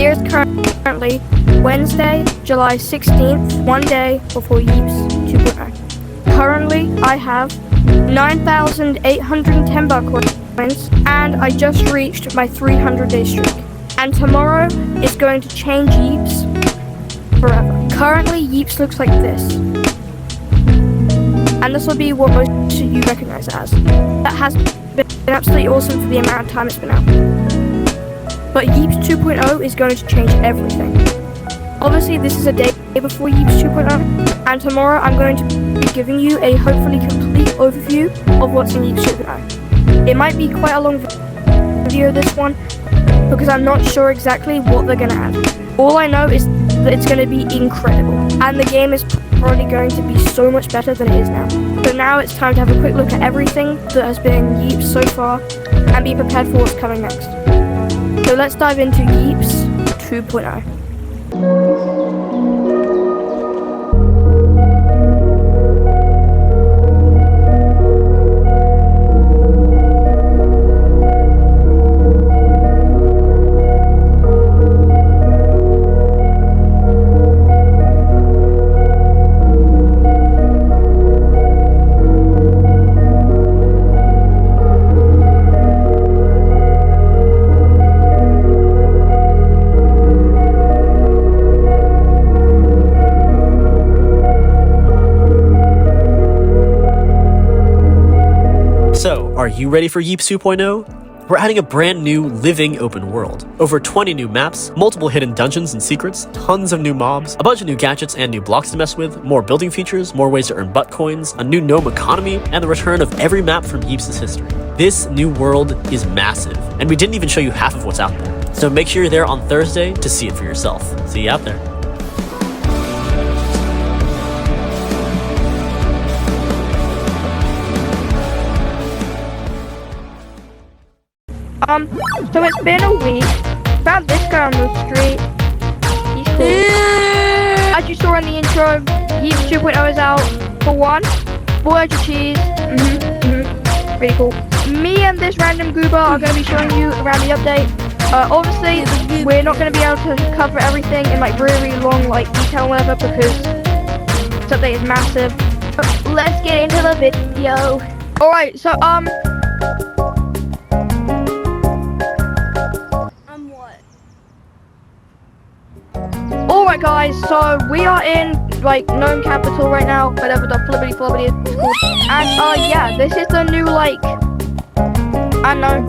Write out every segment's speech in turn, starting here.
It is currently Wednesday, July 16th, one day before Yeeps 2.0. Currently, I have 9,810 buck coins, and I just reached my 300-day streak. And tomorrow is going to change Yeeps forever. Currently, Yeeps looks like this. And this will be what most of you recognize it as. That has been absolutely awesome for the amount of time it's been out. But Yeeps 2.0 is going to change everything. Obviously, this is a day before Yeeps 2.0, and tomorrow I'm going to be giving you a hopefully complete overview of what's in Yeeps 2.0. It might be quite a long video, this one, because I'm not sure exactly what they're going to add. All I know is that it's going to be incredible, and the game is probably going to be so much better than it is now. So now it's time to have a quick look at everything that has been in Yeeps so far, and be prepared for what's coming next. So let's dive into Yeeps 2.0. So, are you ready for Yeeps 2.0? We're adding a brand new living open world. Over 20 new maps, multiple hidden dungeons and secrets, tons of new mobs, a bunch of new gadgets and new blocks to mess with, more building features, more ways to earn butt coins, a new gnome economy, and the return of every map from Yeeps' history. This new world is massive, and we didn't even show you half of what's out there. So make sure you're there on Thursday to see it for yourself. See you out there. So it's been a week. Found this guy on the street. He's cool. As you saw in the intro, Yeeps 2.0 is out for one. 4 extra cheese. Pretty cool. Me and this random goober are going to be showing you around the update. Obviously, we're not going to be able to cover everything in like really long detail or whatever because this update is massive. But let's get into the video. Alright, so Alright guys, so we are in gnome capital right now, whatever the flibbity flobbity is called. And yeah, this is the new I don't know,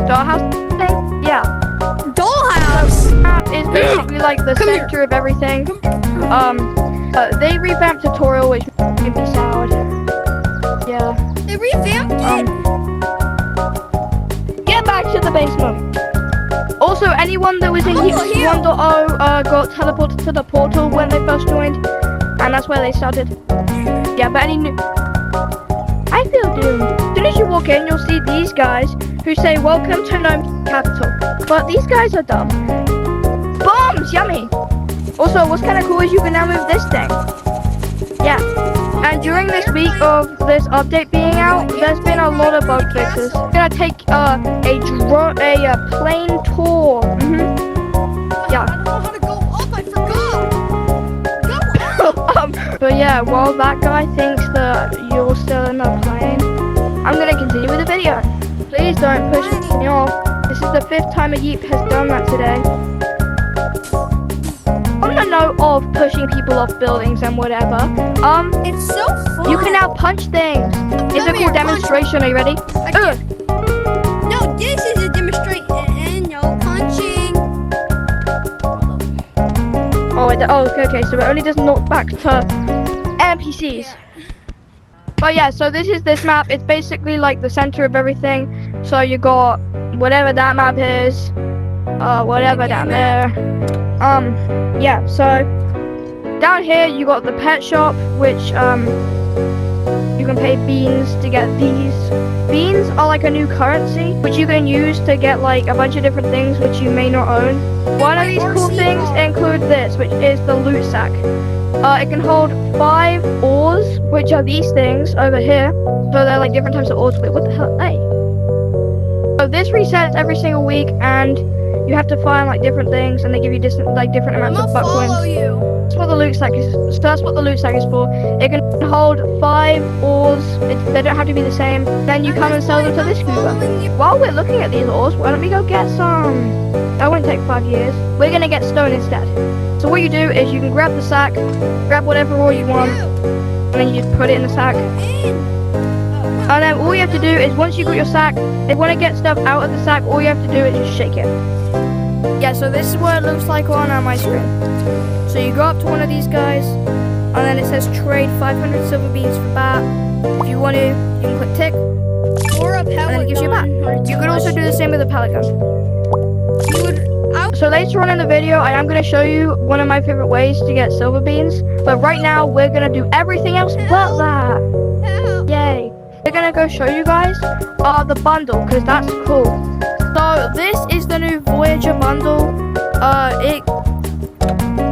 dollhouse thing? Yeah. Dollhouse is basically the center of everything. They revamped tutorial, which made me sad. Yeah. They revamped it. Get back to the basement. Also, anyone that was in Yeeps 1.0 got teleported to the portal when they first joined, and that's where they started. Yeah, but any new... I feel doomed. As soon as you walk in, you'll see these guys who say, "Welcome to Gnome Capital." But these guys are dumb. Bombs! Yummy! Also, what's kind of cool is you can now move this thing. Yeah. And during this week of this update being out, there's been a lot of bug fixes. I'm gonna take a plane tour. Yeah. I don't know how to go up. I forgot. But yeah, while that guy thinks that you're still in the plane, I'm gonna continue with the video. Please don't push me off. This is the 5th time a Yeep has done that today. On the note of pushing people off buildings and whatever, It's so fun. you can now punch things. It's a cool demonstration. Are you ready? No, this is a demonstration. No punching. Okay. So it only does knock back to NPCs. Yeah. But yeah, so this is this map. It's basically the center of everything. So you got whatever that map is, whatever down there. Yeah, so down here you got the pet shop, which you can pay beans to get these. Beans are a new currency, which you can use to get a bunch of different things which you may not own. One of these cool things include this, which is the loot sack. It can hold 5 ores, which are these things over here. So they're different types of ores. Wait, what the hell? Hey. So this resets every single week, and you have to find like different things, and they give you different amounts I'm of gonna buck follow coins. you. That's what the loot sack is. So that's what the loot sack is for. It can hold 5 ores. They don't have to be the same. Then you come and sell them to this scuba. While we're looking at these ores, why don't we go get some? That won't take 5 years. We're gonna get stone instead. So what you do is you can grab the sack, grab whatever ore you want, and then you just put it in the sack. And then all you have to do is once you got your sack, if you want to get stuff out of the sack, all you have to do is just shake it. Yeah, so this is what it looks like on my screen. So you go up to one of these guys, and then it says trade 500 silver beans for bat. If you want to, you can click tick, Or a and then pellet it gives you a bat. gun. You could also do the same with a pellet gun. You would. So later on in the video, I am going to show you one of my favorite ways to get silver beans. But right now, we're going to do everything else but that. Help. Yay. We're going to go show you guys the bundle, because that's cool. So this is the new Voyager bundle.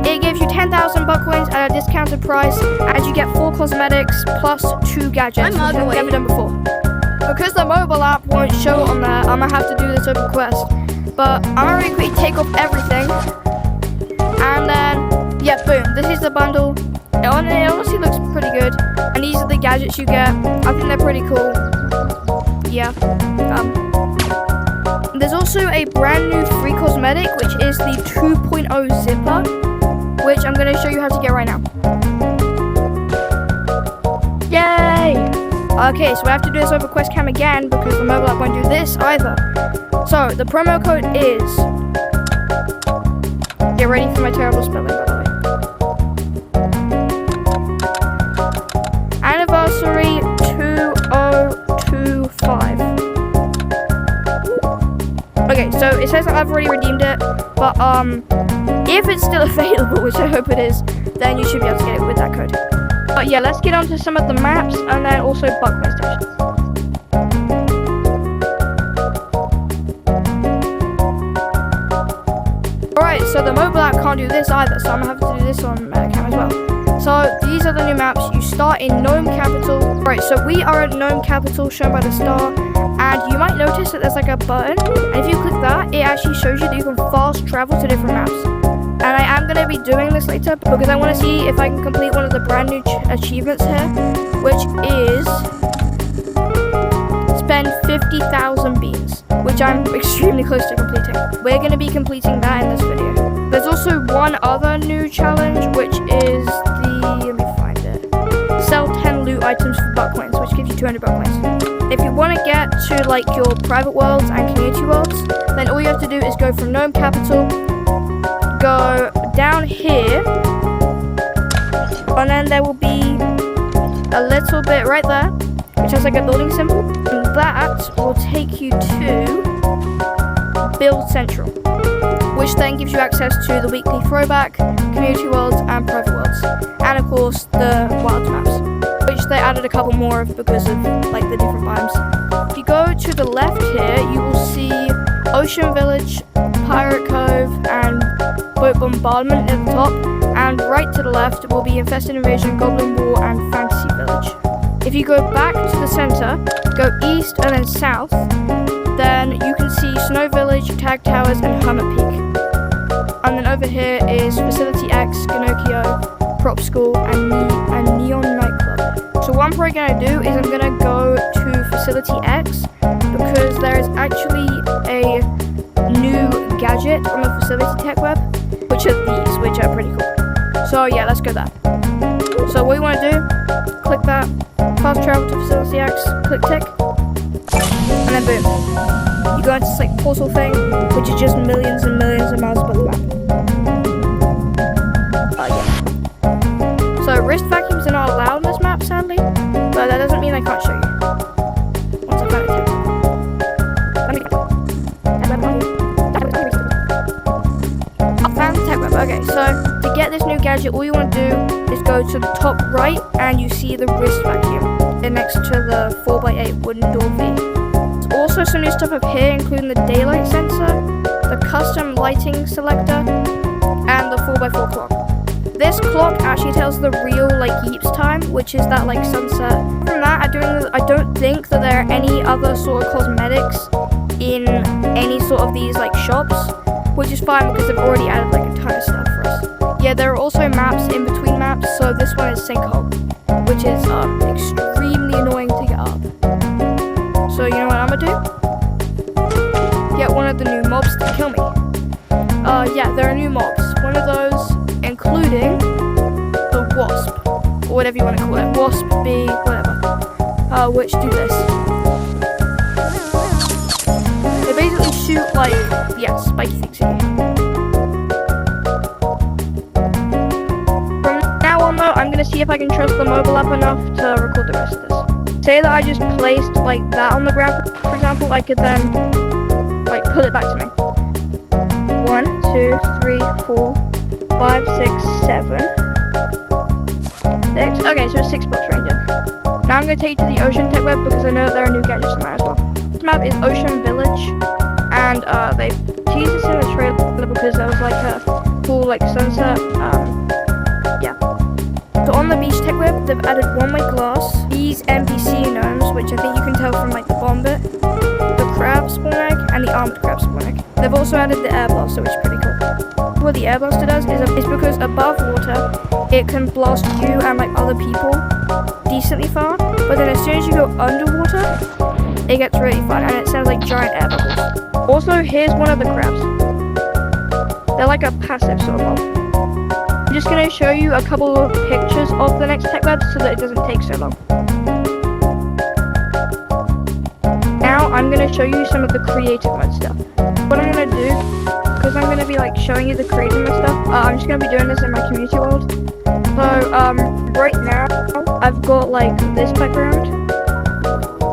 It gives you 10,000 buck coins at a discounted price, and you get 4 cosmetics plus 2 gadgets, which I've ugly. never done before. Because the mobile app won't show it on there, I'm going to have to do this open quest. But I'm going to really quickly take off everything. And then, yeah, boom. This is the bundle. It honestly looks pretty good. And these are the gadgets you get. I think they're pretty cool. Yeah. There's also a brand new free cosmetic, which is the 2.0 zipper, which I'm going to show you how to get right now. Yay! Okay, so we have to do this over quest cam again because the mobile app won't do this either. So the promo code is, get ready for my terrible spelling by the way, anniversary 2025. Okay, so it says that I've already redeemed it, but if it's still available, which I hope it is, then you should be able to get it with that code. But yeah, let's get on to some of the maps and then also buck coin stations. Alright, so the mobile app can't do this either, so I'm gonna have to do this on cam as well. So these are the new maps. You start in Gnome Capital. Right, so we are at Gnome Capital, shown by the star, and you might notice that there's like a button, and if you click that, it actually shows you that you can fast travel to different maps. And I am going to be doing this later because I want to see if I can complete one of the brand new achievements here, which is spend 50,000 beans, which I'm extremely close to completing. We're going to be completing that in this video. There's also one other new challenge, which is let me find it. Sell 10 loot items for buck coins, which gives you 200 buck coins. If you want to get to like your private worlds and community worlds, then all you have to do is go from Gnome Capital, go down here, and then there will be a little bit right there, which has like a building symbol, and that will take you to Build Central, which then gives you access to the weekly throwback, community worlds, and private worlds, and of course the wilds maps, which they added a couple more of because of like the different biomes. If you go to the left here, you will see Ocean Village, Pirate Cove, and Boat Bombardment at the top, and right to the left will be Infested Invasion, Goblin War, and Fantasy Village. If you go back to the center, go east and then south, then you can see Snow Village, Tag Towers, and Hermit Peak. And then over here is Facility X, Ginocchio, Prop School, and Neon Nightclub. So what I'm probably going to do is I'm going to go to Facility X because there is actually a new gadget on the Facility Tech web, which are these, which are pretty cool. So yeah, let's go there. So what you want to do, click that, fast travel to Facility X, click tick, and then boom. You go into this like portal thing, which is just millions and millions of miles above the map. Yeah. So wrist vacuums are not allowed on this map, sadly, but that doesn't mean I can't show you. Once I find it. Okay, so to get this new gadget, all you want to do is go to the top right and you see the wrist vacuum. They're next to the 4x8 wooden door V. There's also some new stuff up here, including the daylight sensor, the custom lighting selector, and the 4x4 clock. This clock actually tells the real like Yeeps time, which is that like sunset. From that, I don't think that there are any other sort of cosmetics in any sort of these like shops. which is fine because they've already added like a ton of stuff for us. Yeah, there are also maps in between maps, so this one is Sinkhole, which is extremely annoying to get up. So you know what I'm gonna do? Get one of the new mobs to kill me. Yeah, there are new mobs. One of those, including the Wasp, or whatever you want to call it. Wasp, bee, whatever. Which do this. They basically shoot like, yeah, spiky things at you. From now on though, I'm gonna see if I can trust the mobile app enough to record the rest of this. Say that I just placed like that on the ground, for example, I could then like put it back to me. 1, 2, 3, 4, 5, 6, 7, 6. Okay, so it's 6 blocks ranging. Now I'm going to take you to the Ocean Tech Web because I know that there are new gadgets in there as well. This map is Ocean Village, and they teased this in the trailer because there was like a cool like sunset. Yeah. So on the Beach Tech Web, they've added one-way glass, these NPC gnomes, which I think you can tell from like the bomb bit, the crab spawn egg, and the armored crab spawn egg. They've also added the air blaster, which is pretty cool. What the air blaster does is because above water, it can blast you and like other people decently far, but then as soon as you go underwater, it gets really fun and it sounds like giant air bubbles. Also, here's one of the crabs. They're like a passive sort of mob. I'm just going to show you a couple of pictures of the next tech web so that it doesn't take so long. Now I'm going to show you some of the creative mode stuff. What I'm going to do, because I'm going to be like showing you the creative mode stuff, I'm just going to be doing this in my community world. So right now I've got like this background,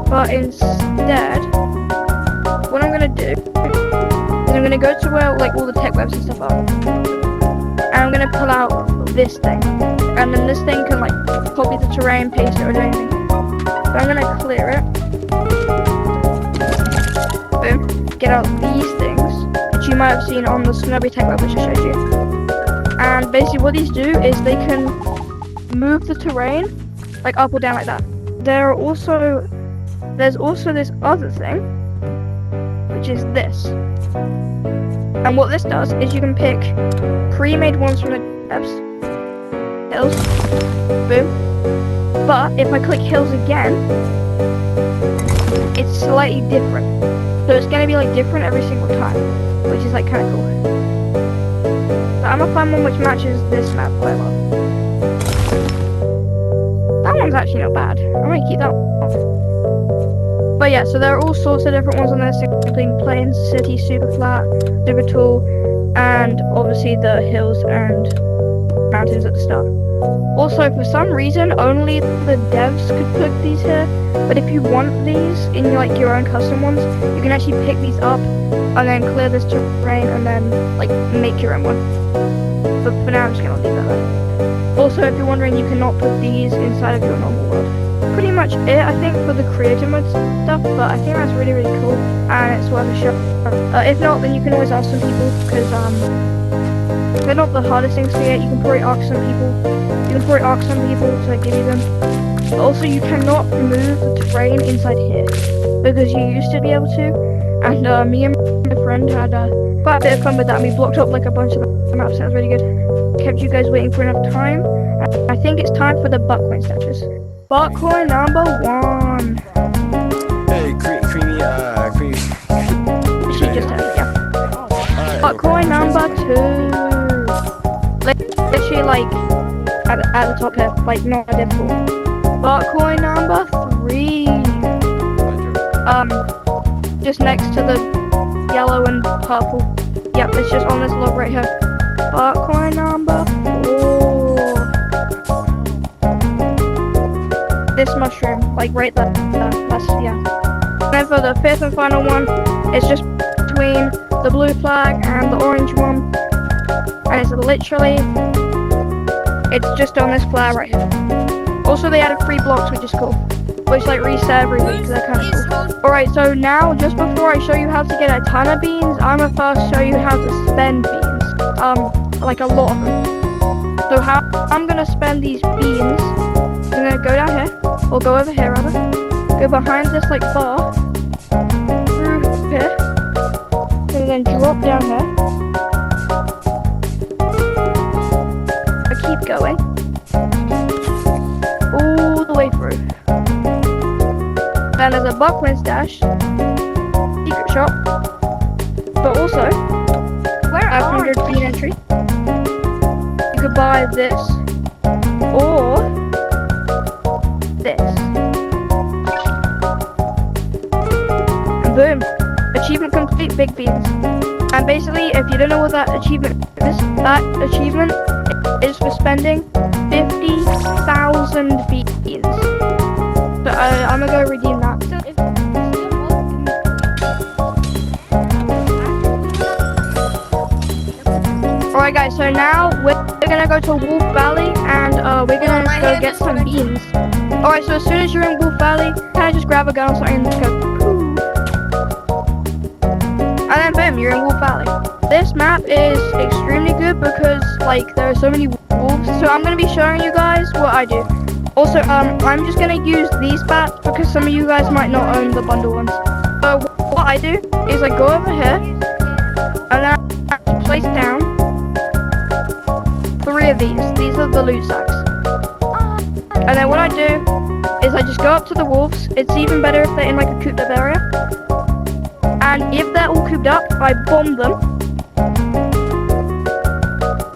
but instead what I'm going to do is I'm going to go to where like all the tech webs and stuff are, and I'm going to pull out this thing, and then this thing can like copy the terrain, paste it, or do anything. So I'm going to clear it. Boom. Get out these things, which you might have seen on the Snobby Tech Web, which I showed you. And basically what these do is they can move the terrain like up or down like that. There's also this other thing, which is this. And what this does is you can pick pre-made ones from the depths. Hills. Boom. But if I click hills again, it's slightly different. So it's going to be like different every single time, which is like kind of cool. So I'm gonna find one which matches this map quite well. That one's actually not bad. I'm gonna keep that one. But yeah, so there are all sorts of different ones on this, including plains, city, super flat, super tall, and obviously the hills and mountains at the start. Also, for some reason, only the devs could put these here, but if you want these in like your own custom ones, you can actually pick these up and then clear this terrain and then like make your own one. But for now, I'm just gonna leave that there. Also, if you're wondering, you cannot put these inside of your normal world. Pretty much it, I think, for the creative mode stuff, but I think that's really, really cool, and it's worth a shot. If not, then you can always ask some people, because they're not the hardest things to get. You can probably ask some people to give you them. But also, you cannot move the terrain inside here, because you used to be able to, and me and my friend had quite a bit of fun with that, and we blocked up like a bunch of the maps. That was really good. Kept you guys waiting for enough time. I think it's time for the Buckcoin statues. Buckcoin number 1. Hey, creamy. She just had it, yeah. Buckcoin number 2. Literally like at the top here, like not a difficult. Buckcoin number 3. Just next to the yellow and purple. Yep, it's just on this log right here. Buckcoin number 4. This mushroom, like right there. That's, yeah. And then for the 5th and final one, it's just between the blue flag and the orange one. And it's literally, it's just on this flag right here. Also, they added 3 blocks, which is cool. Which like reset every week, so they're kind of cool. Alright, so now, just before I show you how to get a ton of beans, I'm gonna first show you how to spend beans. Like a lot of them. So how I'm gonna spend these beans, I'm gonna go down here, or go over here rather, go behind this like bar, through here, and then drop down here, Buckland Stash, secret shop, but also Where are 500 bean entry. You could buy this or this. And boom, achievement complete, big beans. And basically, if you don't know what that achievement is, that achievement is for spending 50,000 beans. So I'm gonna go redeem that. Alright guys, so now we're gonna go to Wolf Valley and we're gonna go get some beans. Alright, so as soon as you're in Wolf Valley, can I just grab a gun or something and just go poo? And then boom, you're in Wolf Valley. This map is extremely good because like there are so many wolves. So I'm gonna be showing you guys what I do. Also, I'm just gonna use these bats because some of you guys might not own the bundle ones. So what I do is I go over here and I place down 3 of these. These are the loot sacks. And then what I do is I just go up to the wolves. It's even better if they're in like a cooped up area. And if they're all cooped up, I bomb them.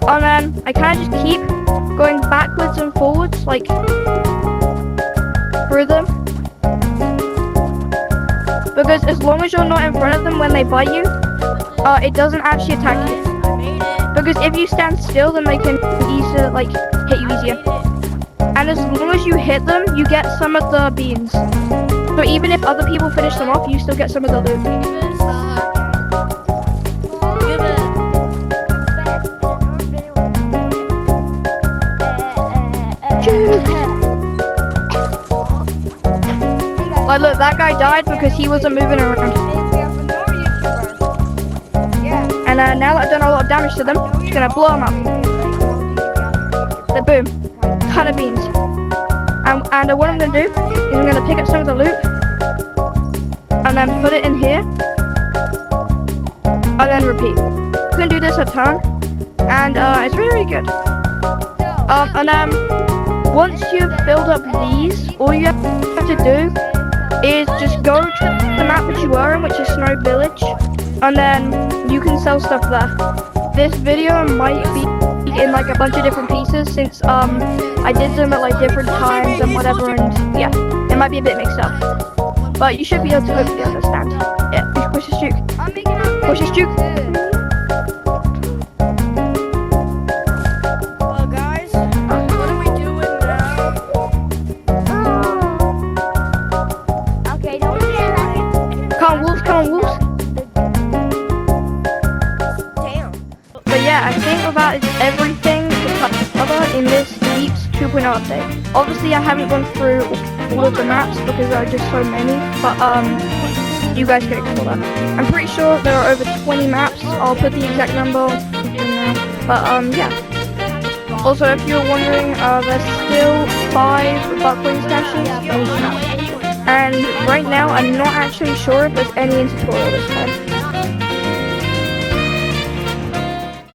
And then I kind of just keep going backwards and forwards, like through them. Because as long as you're not in front of them when they bite you, it doesn't actually attack you. Because if you stand still, then they can easily like hit you easier. And as long as you hit them, you get some of the beans. So even if other people finish them off, you still get some of the loot. Like look, that guy died because he wasn't moving around. And now that I've done a lot of damage to them, I'm just gonna blow them up. Then boom, ton of beans. And what I'm gonna do is I'm gonna pick up some of the loot and then put it in here and then repeat. I'm gonna do this a ton, and it's really, really good. Once you've filled up these, all you have to do is just go to the map that you are in, which is Snow Village, and then you can sell stuff there. This video might be in like a bunch of different pieces since I did them at like different times and whatever, and yeah, it might be a bit mixed up. But you should be able to hopefully understand. Yeah, push the juke. Push the juke. Well, guys, what are we doing now? Okay, don't do that. Come on, wolves, come on, wolves. Damn. But yeah, I think that is everything to cover in this Yeeps 2.0 update. Obviously, I haven't gone through all of the maps because there are just so many, but you guys can explore that. I'm pretty sure there are over 20 maps. I'll put the exact number in there. But yeah. Also, if you're wondering, there's still 5 buckling stashes in each map. And right now, I'm not actually sure if there's any in tutorial this time.